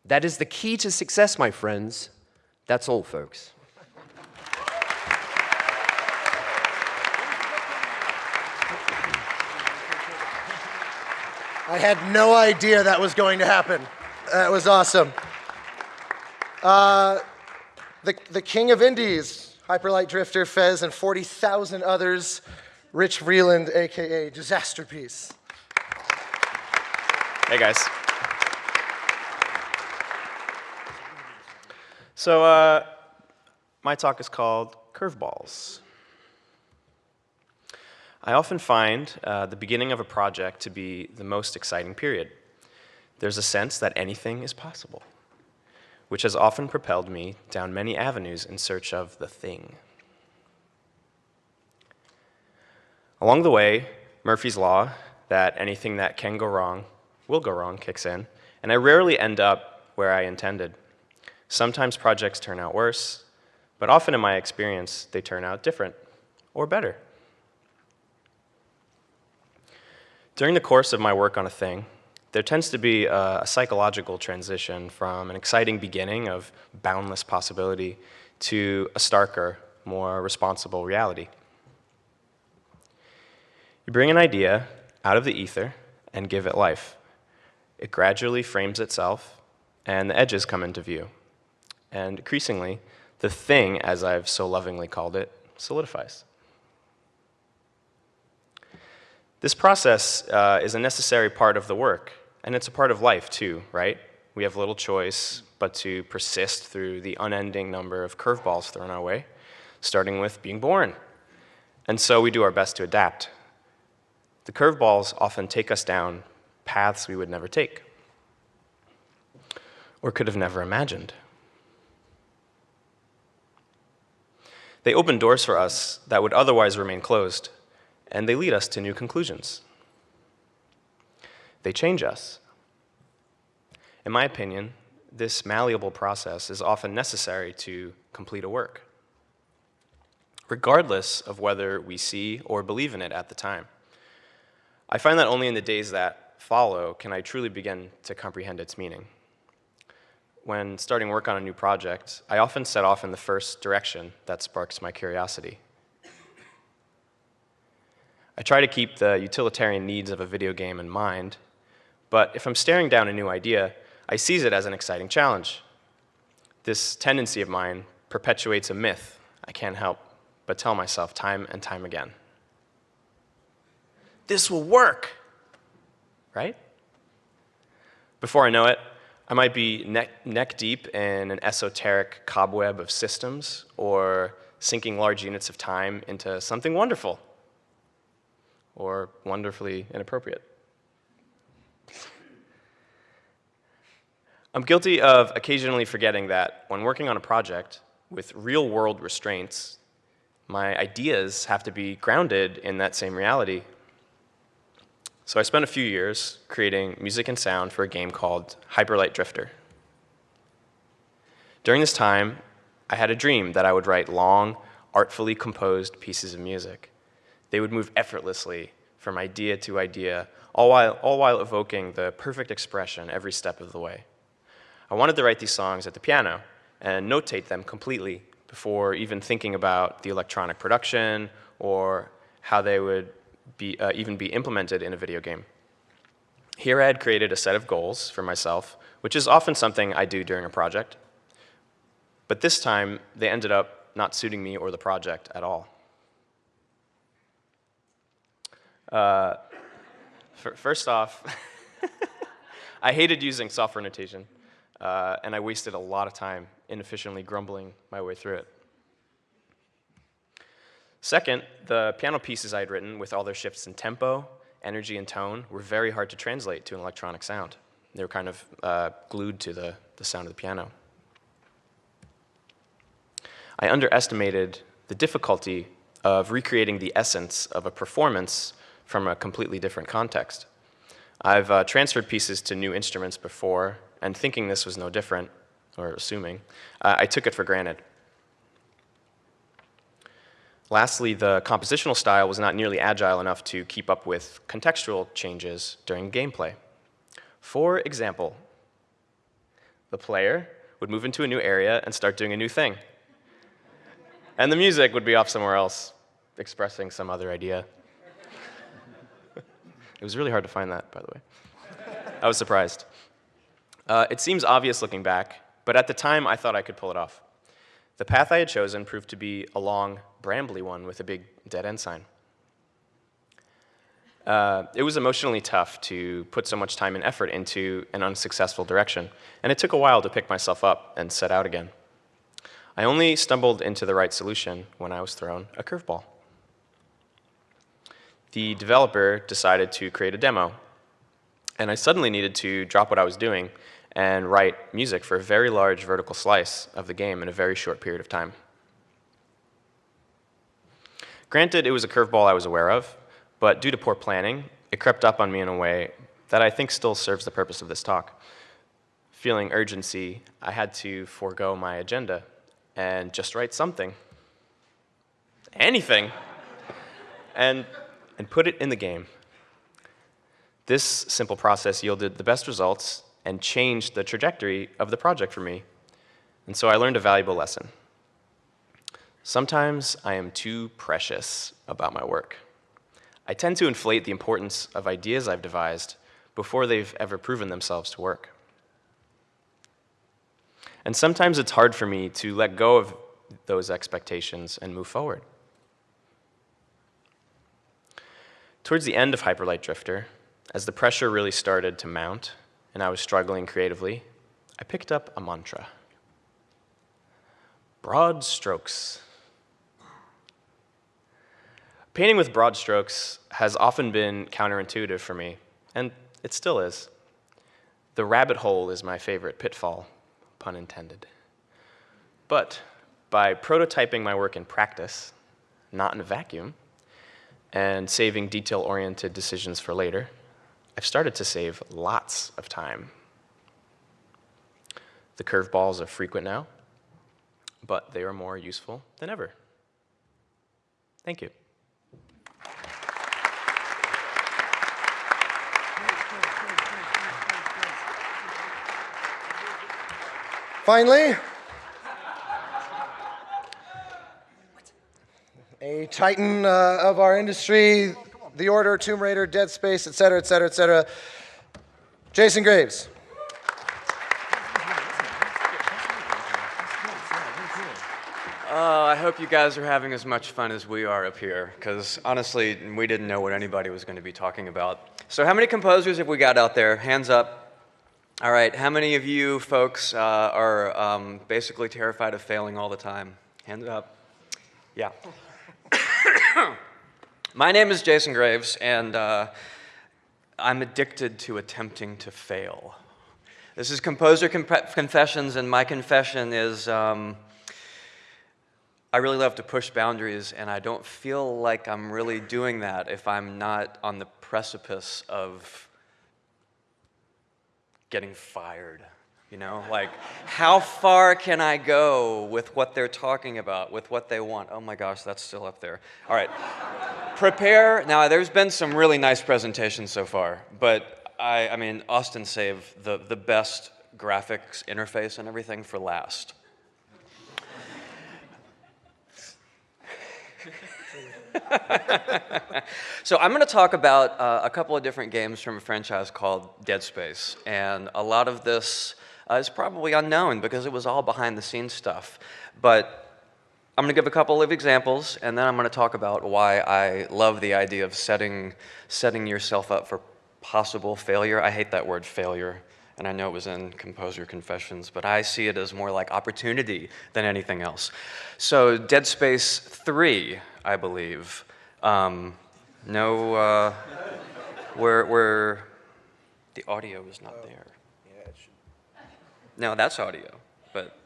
That is the key to success, my friends. That's all, folks. I had no idea that was going to happen. That was awesome. The king of indies, Hyperlight Drifter, Fez, and 40,000 others, Rich Vreeland, a.k.a. Disasterpiece. Hey, guys. So my talk is called Curveballs. I often find the beginning of a project to be the most exciting period. There's a sense that anything is possible, which has often propelled me down many avenues in search of the thing. Along the way, Murphy's Law, that anything that can go wrong will go wrong, kicks in, and I rarely end up where I intended. Sometimes projects turn out worse, but often in my experience, they turn out different or better. During the course of my work on a thing, there tends to be a psychological transition from an exciting beginning of boundless possibility to a starker, more responsible reality. You bring an idea out of the ether and give it life. It gradually frames itself, and the edges come into view. And increasingly, the thing, as I've so lovingly called it, solidifies. This process is a necessary part of the work, and it's a part of life too, right? We have little choice but to persist through the unending number of curveballs thrown our way, starting with being born. And so we do our best to adapt. The curveballs often take us down paths we would never take, or could have never imagined. They open doors for us that would otherwise remain closed, and they lead us to new conclusions. They change us. In my opinion, this malleable process is often necessary to complete a work, regardless of whether we see or believe in it at the time. I find that only in the days that follow can I truly begin to comprehend its meaning. When starting work on a new project, I often set off in the first direction that sparks my curiosity. I try to keep the utilitarian needs of a video game in mind, but if I'm staring down a new idea, I seize it as an exciting challenge. This tendency of mine perpetuates a myth I can't help but tell myself time and time again. This will work, right? Before I know it, I might be neck deep in an esoteric cobweb of systems or sinking large units of time into something wonderful or wonderfully inappropriate. I'm guilty of occasionally forgetting that when working on a project with real-world restraints, my ideas have to be grounded in that same reality. So I spent a few years creating music and sound for a game called Hyperlight Drifter. During this time, I had a dream that I would write long, artfully composed pieces of music. They would move effortlessly from idea to idea, all while evoking the perfect expression every step of the way. I wanted to write these songs at the piano and notate them completely before even thinking about the electronic production or how they would even be implemented in a video game. Here I had created a set of goals for myself, which is often something I do during a project. But this time, they ended up not suiting me or the project at all. First off, I hated using software notation, and I wasted a lot of time inefficiently grumbling my way through it. Second, the piano pieces I had written with all their shifts in tempo, energy, and tone were very hard to translate to an electronic sound. They were kind of glued to the sound of the piano. I underestimated the difficulty of recreating the essence of a performance from a completely different context. I've transferred pieces to new instruments before, and thinking this was no different, or assuming, I took it for granted. Lastly, the compositional style was not nearly agile enough to keep up with contextual changes during gameplay. For example, the player would move into a new area and start doing a new thing. And the music would be off somewhere else, expressing some other idea. It was really hard to find that, by the way. I was surprised. It seems obvious looking back, but at the time I thought I could pull it off. The path I had chosen proved to be a long, brambly one with a big dead-end sign. It was emotionally tough to put so much time and effort into an unsuccessful direction, and it took a while to pick myself up and set out again. I only stumbled into the right solution when I was thrown a curveball. The developer decided to create a demo, and I suddenly needed to drop what I was doing and write music for a very large vertical slice of the game in a very short period of time. Granted, it was a curveball I was aware of, but due to poor planning, it crept up on me in a way that I think still serves the purpose of this talk. Feeling urgency, I had to forego my agenda and just write something, anything, and put it in the game. This simple process yielded the best results and changed the trajectory of the project for me. And so I learned a valuable lesson. Sometimes I am too precious about my work. I tend to inflate the importance of ideas I've devised before they've ever proven themselves to work. And sometimes it's hard for me to let go of those expectations and move forward. Towards the end of Hyperlight Drifter, as the pressure really started to mount and I was struggling creatively, I picked up a mantra. Broad strokes. Painting with broad strokes has often been counterintuitive for me, and it still is. The rabbit hole is my favorite pitfall, pun intended. But by prototyping my work in practice, not in a vacuum, and saving detail-oriented decisions for later, I've started to save lots of time. The curveballs are frequent now, but they are more useful than ever. Thank you. Finally, a titan of our industry, The Order, Tomb Raider, Dead Space, et cetera, et cetera, et cetera, Jason Graves. I hope you guys are having as much fun as we are up here, because honestly, we didn't know what anybody was going to be talking about. So how many composers have we got out there? Hands up. All right, how many of you folks are basically terrified of failing all the time? Hands up. Yeah. My name is Jason Graves, and I'm addicted to attempting to fail. This is Composer Confessions, and my confession is I really love to push boundaries, and I don't feel like I'm really doing that if I'm not on the precipice of getting fired. You know, like, how far can I go with what they're talking about, with what they want? Oh my gosh, that's still up there. All right, prepare. Now, there's been some really nice presentations so far, but I mean, Austin saved the best graphics interface and everything for last. So I'm going to talk about a couple of different games from a franchise called Dead Space, and a lot of this is probably unknown because it was all behind the scenes stuff. But I'm going to give a couple of examples, and then I'm going to talk about why I love the idea of setting yourself up for possible failure. I hate that word failure, and I know it was in Composer Confessions, but I see it as more like opportunity than anything else. So Dead Space 3, I believe. Where the audio is not there. Yeah, it should. No, that's audio, but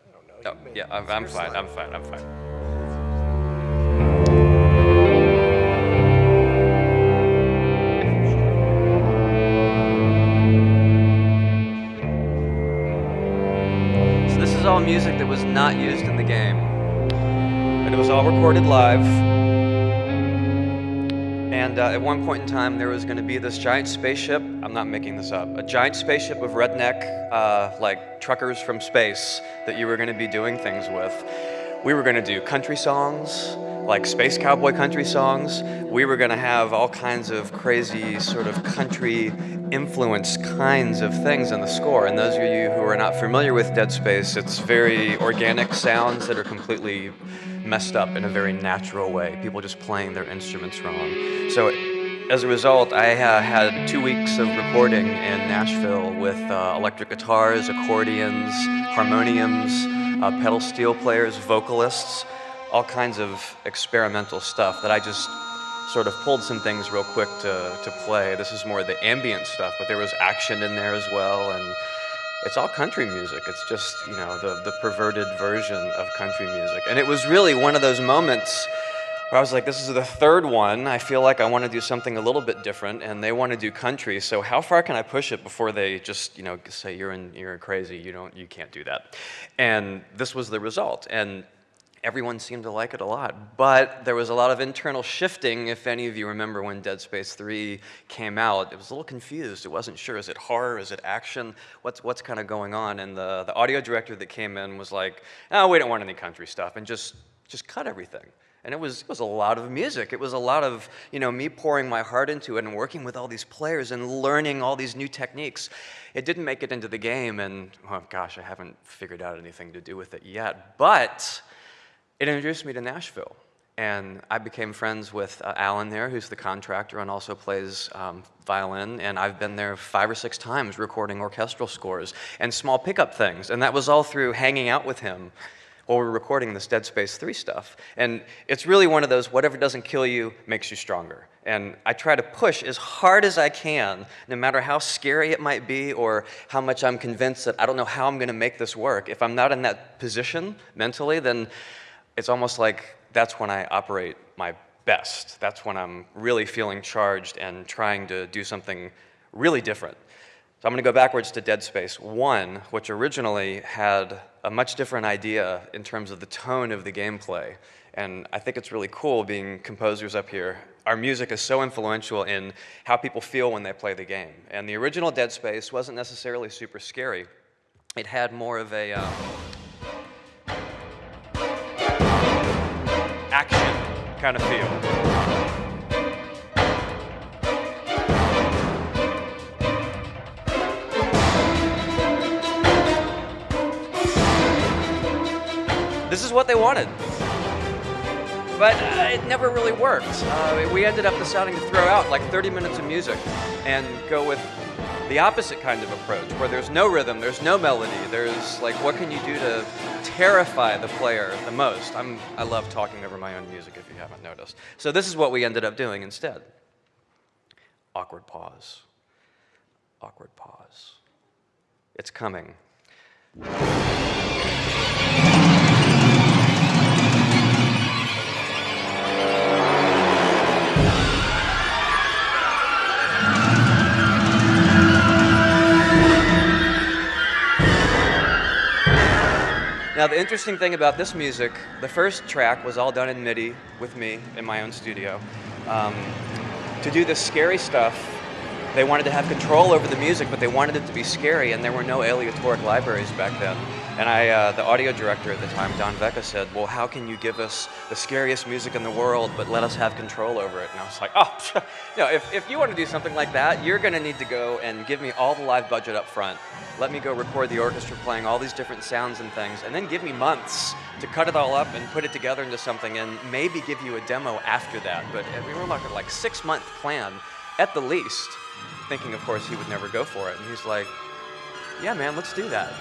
I don't know. oh, yeah, I'm fine. So this is all music that was not used in the game. and it was all recorded live. And at one point in time, there was going to be this giant spaceship. I'm not making this up. A giant spaceship of redneck, like truckers from space that you were going to be doing things with. We were going to do country songs, like space cowboy country songs. We were going to have all kinds of crazy sort of country influence kinds of things in the score. And those of you who are not familiar with Dead Space, it's very organic sounds that are completely messed up in a very natural way. People just playing their instruments wrong. So as a result, I had 2 weeks of recording in Nashville with electric guitars, accordions, harmoniums, pedal steel players, vocalists, all kinds of experimental stuff that I just sort of pulled some things real quick to play. This is more the ambient stuff, but there was action in there as well, and it's all country music. It's just, you know, the perverted version of country music. And it was really one of those moments where I was like, this is the third one. I feel like I want to do something a little bit different, and they want to do country. So how far can I push it before they just, you know, say you're crazy. You can't do that. And this was the result. And everyone seemed to like it a lot, but there was a lot of internal shifting. If any of you remember when Dead Space 3 came out, it was a little confused. It wasn't sure, is it horror, is it action? What's kind of going on? And the audio director that came in was like, oh, we don't want any country stuff, and just cut everything. And it was a lot of music. It was a lot of, you know, me pouring my heart into it and working with all these players and learning all these new techniques. It didn't make it into the game, and oh gosh, I haven't figured out anything to do with it yet, but it introduced me to Nashville, and I became friends with Alan there, who's the contractor and also plays violin, and I've been there 5 or 6 times recording orchestral scores and small pickup things, and that was all through hanging out with him while we were recording this Dead Space 3 stuff. And it's really one of those, whatever doesn't kill you makes you stronger. And I try to push as hard as I can, no matter how scary it might be or how much I'm convinced that I don't know how I'm going to make this work. If I'm not in that position mentally, then it's almost like that's when I operate my best. That's when I'm really feeling charged and trying to do something really different. So I'm going to go backwards to Dead Space 1, which originally had a much different idea in terms of the tone of the gameplay. And I think it's really cool being composers up here. Our music is so influential in how people feel when they play the game. And the original Dead Space wasn't necessarily super scary. It had more of a action kind of feel. This is what they wanted, but it never really worked. We ended up deciding to throw out like 30 minutes of music and go with the opposite kind of approach, where there's no rhythm, there's no melody, there's like, what can you do to terrify the player the most? I love talking over my own music, if you haven't noticed. So this is what we ended up doing instead. Awkward pause. Awkward pause. It's coming. Now, the interesting thing about this music, the first track was all done in MIDI with me in my own studio. To do this scary stuff, they wanted to have control over the music, but they wanted it to be scary, and there were no aleatoric libraries back then. And the audio director at the time, Don Vecca, said, well, how can you give us the scariest music in the world, but let us have control over it? And I was like, oh, you know, if you want to do something like that, you're going to need to go and give me all the live budget up front. Let me go record the orchestra playing all these different sounds and things, and then give me months to cut it all up and put it together into something, and maybe give you a demo after that. But we were looking at like 6-month plan at the least, thinking, of course, he would never go for it. And he's like, yeah, man, let's do that.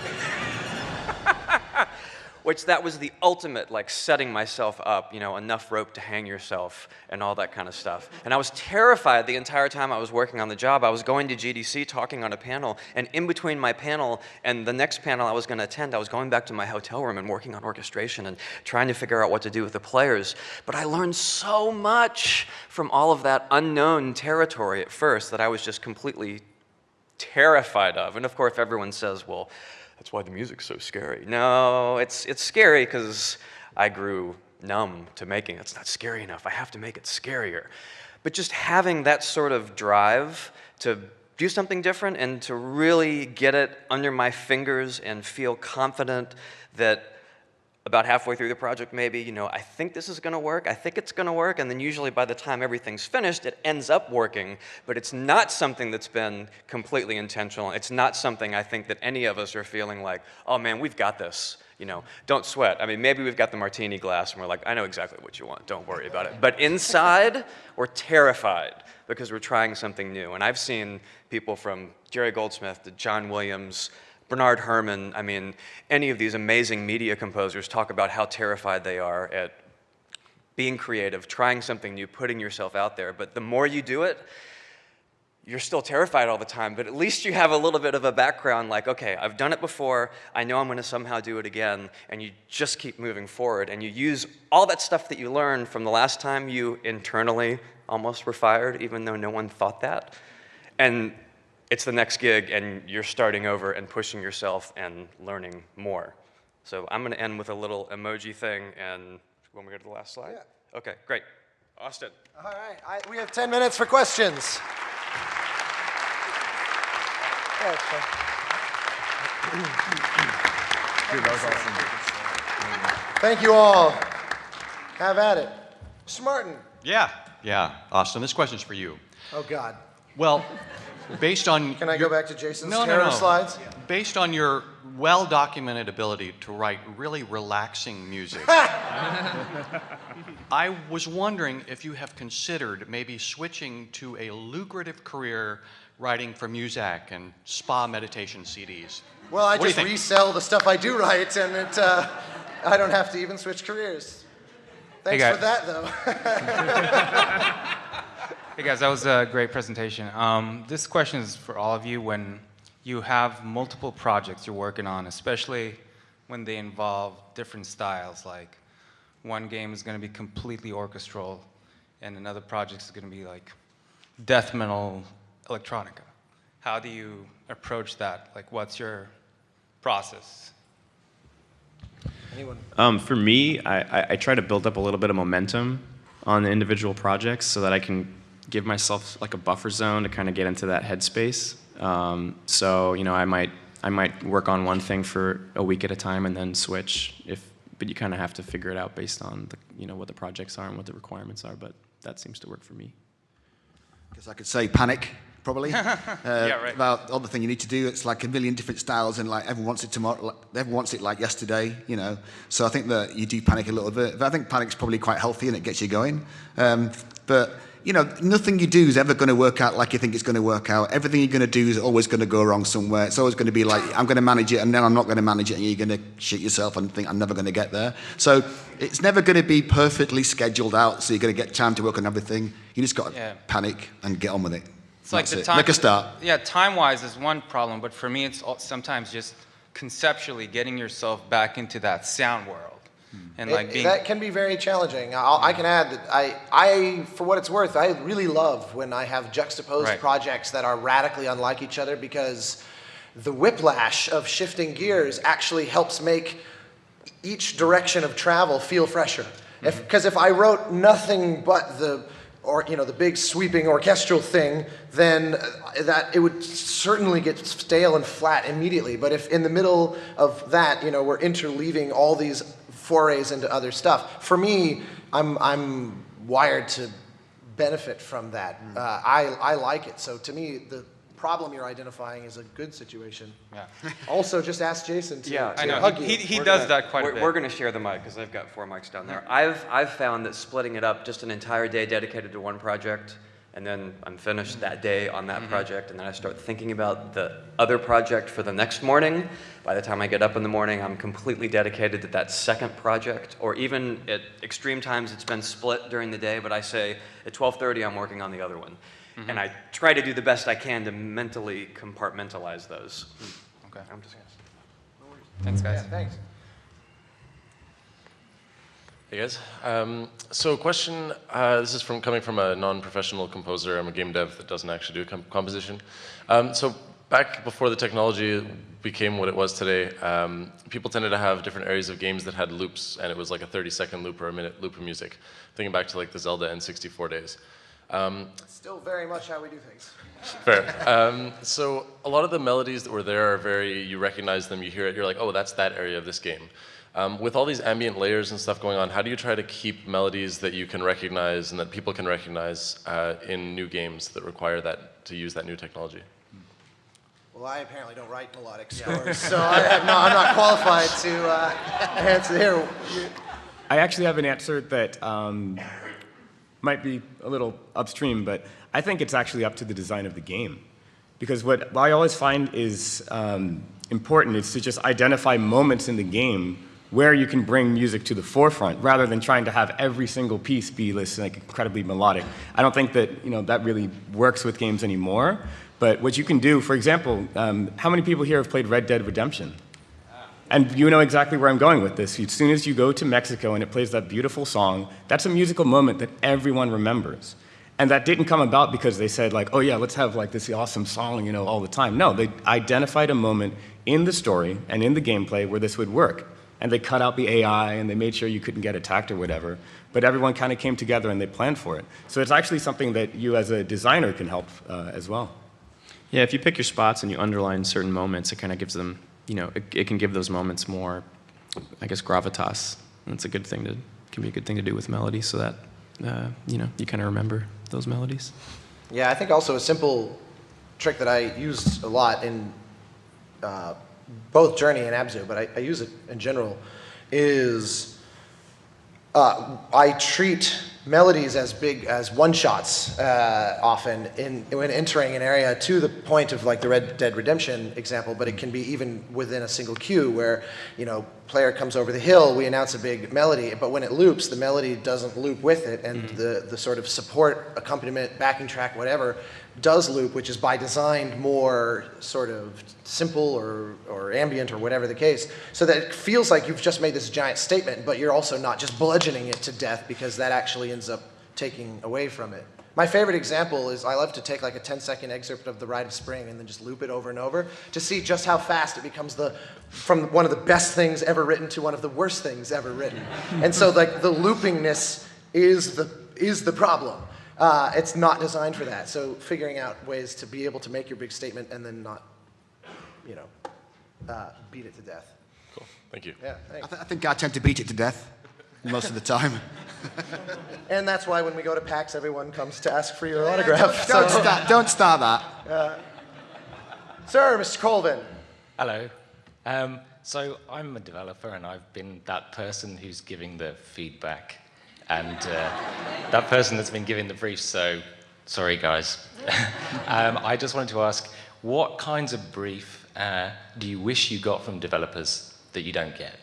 Which that was the ultimate, like, setting myself up, you know, enough rope to hang yourself and all that kind of stuff. And I was terrified the entire time I was working on the job. I was going to GDC, talking on a panel, and in between my panel and the next panel I was going to attend, I was going back to my hotel room and working on orchestration and trying to figure out what to do with the players. But I learned so much from all of that unknown territory at first that I was just completely terrified of. And of course, everyone says, well, that's why the music's so scary. No, it's scary because I grew numb to making it. It's not scary enough. I have to make it scarier. But just having that sort of drive to do something different and to really get it under my fingers and feel confident that about halfway through the project maybe, you know, I think this is going to work, I think it's going to work, and then usually by the time everything's finished, it ends up working, but it's not something that's been completely intentional. It's not something I think that any of us are feeling like, oh man, we've got this, you know, don't sweat. I mean, maybe we've got the martini glass and we're like, I know exactly what you want, don't worry about it. But inside, we're terrified because we're trying something new. And I've seen people from Jerry Goldsmith to John Williams, Bernard Herrmann, I mean, any of these amazing media composers talk about how terrified they are at being creative, trying something new, putting yourself out there. But the more you do it, you're still terrified all the time, but at least you have a little bit of a background like, okay, I've done it before, I know I'm going to somehow do it again, and you just keep moving forward, and you use all that stuff that you learned from the last time you internally almost were fired, even though no one thought that. And it's the next gig, and you're starting over and pushing yourself and learning more. So I'm going to end with a little emoji thing, and when we go to the last slide? Yeah. Okay, great. Austin. All right, we have 10 minutes for questions. Thank you all. Have at it. Mr. Martin. Yeah, Austin, this question's for you. Oh, God. Well, based on... Can I go back to Jason's No. slides? Based on your well-documented ability to write really relaxing music, I was wondering if you have considered maybe switching to a lucrative career writing for Muzak and spa meditation CDs. Well, I What do you just think? resell the stuff I do write, and I don't have to even switch careers. Thanks Hey, for that, though. Hey guys, that was a great presentation. This question is for all of you. When you have multiple projects you're working on, especially when they involve different styles, like one game is going to be completely orchestral and another project is going to be like death metal electronica. How do you approach that? Like, what's your process? Anyone? For me, I try to build up a little bit of momentum on the individual projects so that I can give myself like a buffer zone to kind of get into that headspace. So, you know, I might work on one thing for a week at a time and then switch. But you kind of have to figure it out based on the, you know, what the projects are and what the requirements are. But that seems to work for me. Because I could say panic, probably. Yeah, right. About all the thing you need to do. It's like a million different styles, and like everyone wants it tomorrow. Like, everyone wants it like yesterday, you know. So I think that you do panic a little bit. But I think panic's probably quite healthy and it gets you going. But you know, nothing you do is ever going to work out like you think it's going to work out. Everything you're going to do is always going to go wrong somewhere. It's always going to be like, I'm going to manage it, and then I'm not going to manage it, and you're going to shit yourself and think, I'm never going to get there. So it's never going to be perfectly scheduled out, so you're going to get time to work on everything. You just got to panic and get on with it. It's like That's the it. time. Make a start. Yeah, time-wise is one problem, but for me, it's sometimes just conceptually getting yourself back into that sound world, and like being. That can be very challenging. I can add that I, for what it's worth, I really love when I have juxtaposed projects that are radically unlike each other, because the whiplash of shifting gears actually helps make each direction of travel feel fresher. Because if I wrote nothing but the big sweeping orchestral thing, then that it would certainly get stale and flat immediately. But if in the middle of that, you know, we're interleaving all these forays into other stuff, for me, I'm wired to benefit from that. I like it. So to me, the problem you're identifying is a good situation. Yeah. Also, just ask Jason to, I know. hug you. He does that quite a bit. We're going to share the mic because I've got 4 mics down there. I've found that splitting it up, just an entire day dedicated to one project, and then I'm finished that day on that project, and then I start thinking about the other project for the next morning. By the time I get up in the morning, I'm completely dedicated to that second project, or even at extreme times it's been split during the day, but I say at 12:30 I'm working on the other one. And I try to do the best I can to mentally compartmentalize those. Okay. I'm just gonna... Thanks, guys. Yeah, thanks. Hey guys. So question, this is coming from a non-professional composer. I'm a game dev that doesn't actually do composition. So back before the technology became what it was today, people tended to have different areas of games that had loops, and it was like a 30-second loop or a minute loop of music. Thinking back to like the Zelda N64 days. Still very much how we do things. Fair. So a lot of the melodies that were there are very, you recognize them, you hear it, you're like, oh, that's that area of this game. With all these ambient layers and stuff going on, how do you try to keep melodies that you can recognize and that people can recognize in new games that require that, to use that new technology? Well, I apparently don't write melodic scores, so I'm not qualified to answer here. I actually have an answer that might be a little upstream, but I think it's actually up to the design of the game. Because what I always find is important is to just identify moments in the game where you can bring music to the forefront, rather than trying to have every single piece be this like incredibly melodic. I don't think that that really works with games anymore. But what you can do, for example, how many people here have played Red Dead Redemption? And you know exactly where I'm going with this. As soon as you go to Mexico and it plays that beautiful song, that's a musical moment that everyone remembers. And that didn't come about because they said like, oh yeah, let's have like this awesome song, all the time. No, they identified a moment in the story and in the gameplay where this would work. And they cut out the AI and they made sure you couldn't get attacked or whatever. But everyone kind of came together and they planned for it. So it's actually something that you as a designer can help as well. Yeah, if you pick your spots and you underline certain moments, it kind of gives them, it can give those moments more, I guess, gravitas. And it's a good thing can be a good thing to do with melody, so that, you kind of remember those melodies. Yeah, I think also a simple trick that I use a lot in both Journey and Abzu, but I use it in general, is I treat melodies as big as one-shots often when entering an area, to the point of like the Red Dead Redemption example, but it can be even within a single cue where, player comes over the hill, we announce a big melody, but when it loops, the melody doesn't loop with it, and the sort of support, accompaniment, backing track, whatever, does loop, which is by design more sort of simple or ambient or whatever the case, so that it feels like you've just made this giant statement, but you're also not just bludgeoning it to death, because that actually ends up taking away from it. My favorite example is I love to take like a 10-second excerpt of The Rite of Spring and then just loop it over and over to see just how fast it becomes from one of the best things ever written to one of the worst things ever written. And so like the loopingness is the problem. It's not designed for that. So figuring out ways to be able to make your big statement and then not, beat it to death. Cool, thank you. Yeah, thanks. I think I tend to beat it to death most of the time. And that's why when we go to PAX, everyone comes to ask for your autograph. Don't start that. Sir, Mr. Colvin. Hello. So I'm a developer, and I've been that person who's giving the feedback, and that person that's been giving the briefs, so sorry, guys. I just wanted to ask, what kinds of brief do you wish you got from developers that you don't get?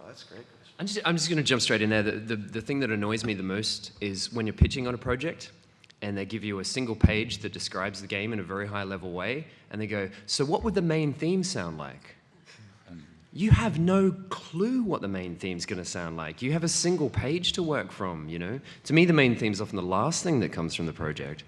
Oh, that's great. I'm just going to jump straight in there. The thing that annoys me the most is when you're pitching on a project and they give you a single page that describes the game in a very high level way, and they go, so what would the main theme sound like? You have no clue what the main theme's going to sound like. You have a single page to work from, To me, the main theme is often the last thing that comes from the project.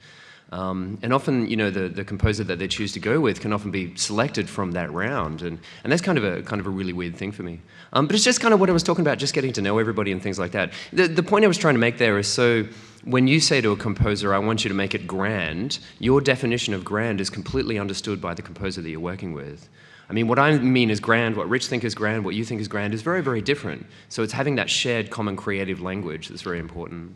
And often, the composer that they choose to go with can often be selected from that round, and that's kind of a really weird thing for me. But it's just kind of what I was talking about, just getting to know everybody and things like that. The point I was trying to make there is, so when you say to a composer, I want you to make it grand, your definition of grand is completely understood by the composer that you're working with. I mean, what I mean is grand, what Rich think is grand, what you think is grand is very, very different. So it's having that shared common creative language that's very important.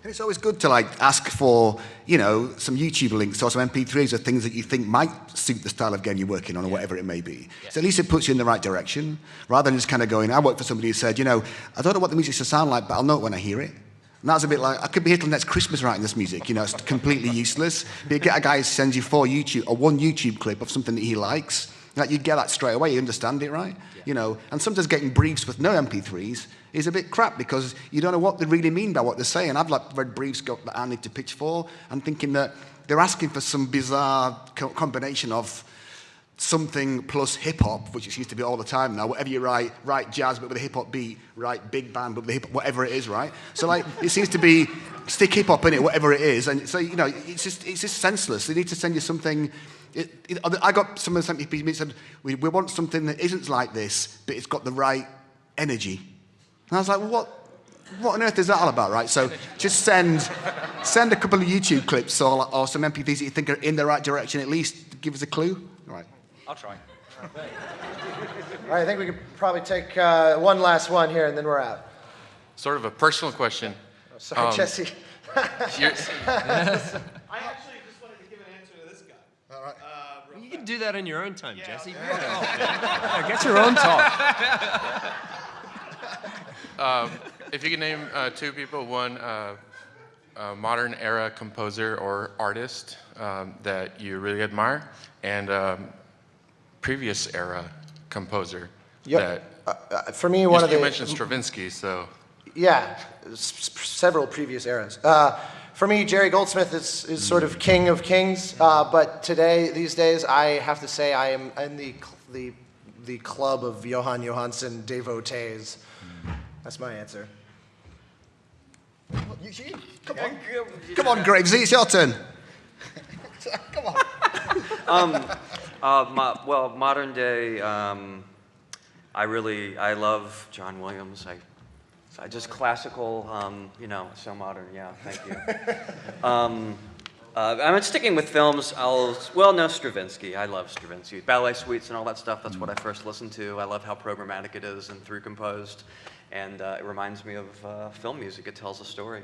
And it's always good to ask for, some YouTube links or some MP3s or things that you think might suit the style of game you're working on or whatever it may be. Yeah. So at least it puts you in the right direction, rather than just kind of going, I worked for somebody who said, I don't know what the music should sound like, but I'll know it when I hear it. And that's a bit like, I could be here till next Christmas writing this music, it's completely useless. But you get a guy who sends you one YouTube clip of something that he likes, you get that straight away, you understand it, right? Yeah. And sometimes getting briefs with no MP3s is a bit crap because you don't know what they really mean by what they're saying. I've read briefs that I need to pitch for and thinking that they're asking for some bizarre combination of something plus hip hop, which it used to be all the time now. Whatever you write jazz but with a hip hop beat, write big band but with a hip hop, whatever it is, right? So like it seems to be stick hip hop in it, whatever it is, and so you know it's just senseless. They need to send you something. I got someone sent me and said we want something that isn't like this, but it's got the right energy. And I was like, well, what on earth is that all about, right? So just send a couple of YouTube clips or some MP3s that you think are in the right direction. At least give us a clue. All right. I'll try. All right, I think we could probably take one last one here, and then we're out. Sort of a personal question. Oh, sorry, Jesse. I actually just wanted to give an answer to this guy. All right. You can do that in your own time, Jesse. Yeah, get your own talk. If you could name two people, one modern era composer or artist that you really admire, and previous era composer that. For me, one of the. You mentioned Stravinsky, so. Yeah, several previous eras. For me, Jerry Goldsmith is sort of king of kings, but these days, I have to say I am in the club of Johann Johansson devotees. That's my answer. Come on, Gravesy, it's your turn. Come on. Well, modern day, I love John Williams. I just classical, so modern. Yeah, thank you. I'm sticking with films. No, Stravinsky. I love Stravinsky. Ballet suites and all that stuff. That's what I first listened to. I love how programmatic it is and through composed. And it reminds me of film music. It tells a story.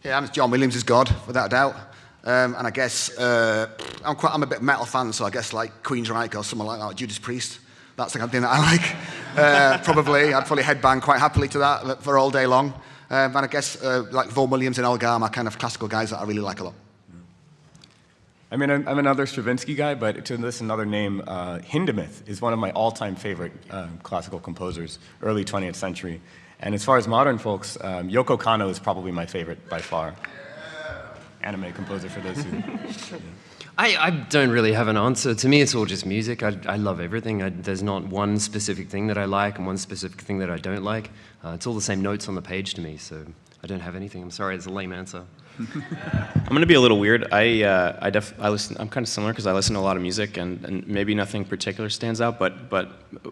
Yeah, John Williams is God, without a doubt. And I guess I'm a bit metal fan, so I guess like Queensryche or someone like that, Judas Priest. That's the kind of thing that I like. I'd probably headbang quite happily to that for all day long. And I guess like Vaughan Williams and Elgar are kind of classical guys that I really like a lot. I mean, I'm another Stravinsky guy, but to list another name, Hindemith is one of my all-time favorite classical composers, early 20th century. And as far as modern folks, Yoko Kanno is probably my favorite by far. Anime composer for those who... Yeah. I don't really have an answer. To me, it's all just music. I love everything. There's not one specific thing that I like and one specific thing that I don't like. It's all the same notes on the page to me, so I don't have anything. I'm sorry, it's a lame answer. I'm going to be a little weird. I listen. I'm kind of similar because I listen to a lot of music, and maybe nothing particular stands out. But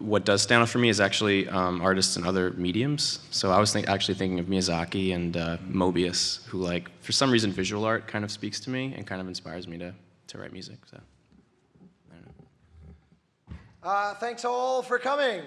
what does stand out for me is actually artists in other mediums. So I was actually thinking of Miyazaki and Mobius, who for some reason visual art kind of speaks to me and kind of inspires me to write music. So I don't know. Thanks all for coming.